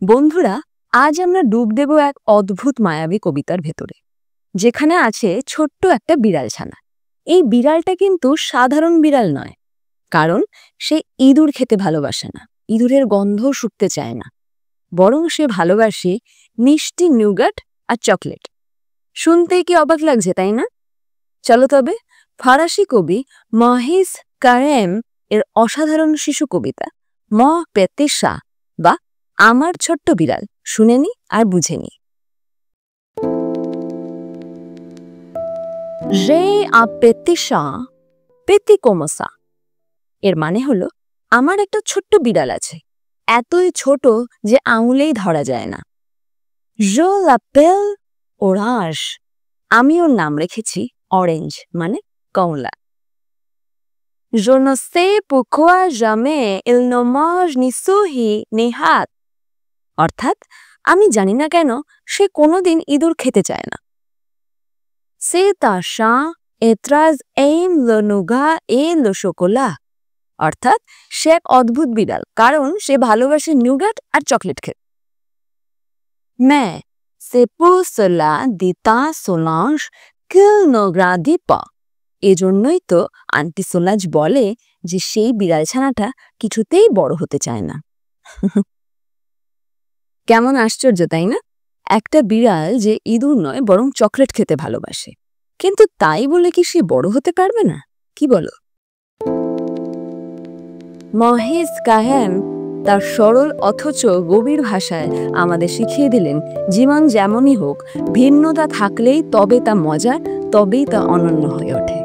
বন্ধুরা, আজ আমরা ডুব দেব এক অদ্ভুত মায়াবী কবিতার ভেতরে, যেখানে আছে ছোট্ট একটা বিড়াল ছানা। এই বিড়ালটা কিন্তু সাধারণ বিড়াল নয়, কারণ সে ইঁদুর খেতে ভালোবাসে না, ইঁদুরের গন্ধও শুকতে চায় না, বরং সে ভালোবাসে মিষ্টি নিউগাট আর চকলেট। শুনতেই কি অবাক লাগছে, তাই না? চলো তবে ফরাসি কবি মহিস কারেম এর অসাধারণ শিশু কবিতা ম পেতে শাহ বা আমার ছোট্ট বিড়াল শুনে নি আর বুঝে নি। রে আ পেতে শাহ পেতি কোমসা এর মানে হলো, আমার একটা ছোট্ট বিড়াল আছে, এতই ছোট যে আঙুলেই ধরা যায় না। জো লাপেল ওরাস, আমি ওর নাম রেখেছি অরেঞ্জ, মানে কমলা। Je ne sais pourquoi jamais il ne mange ni souris ni hat, অর্থাৎ আমি জানি না কেন সে কোনোদিন ইঁদুর খেতে চায় না। C'est un chat et très aime le nougat et le chocolat, অর্থাৎ সে এক অদ্ভুত বিড়াল, কারণ সে ভালোবাসে নিউগাট আর চকলেট খেতে। Mais c'est pour cela, dit Solange, qu'il ne grandit pas, এজন্যই তো আন্টি সোলাজ বলে যে সেই বিড়াল ছানাটা কিছুতেই বড় হতে চায় না। কেমন আশ্চর্য, তাই না? একটা বিড়াল যে ইঁদুর নয় বরং চকলেট খেতে ভালোবাসে, কিন্তু তাই বলে কি সে বড় হতে পারবে না? কি বলো? মহিস কাহেম তার সরল অথচ গভীর ভাষায় আমাদের শিখিয়ে দিলেন, জীবন যেমনই হোক, ভিন্নতা থাকলেই তবে তা মজার, তবেই তা অনন্য হয়ে ওঠে।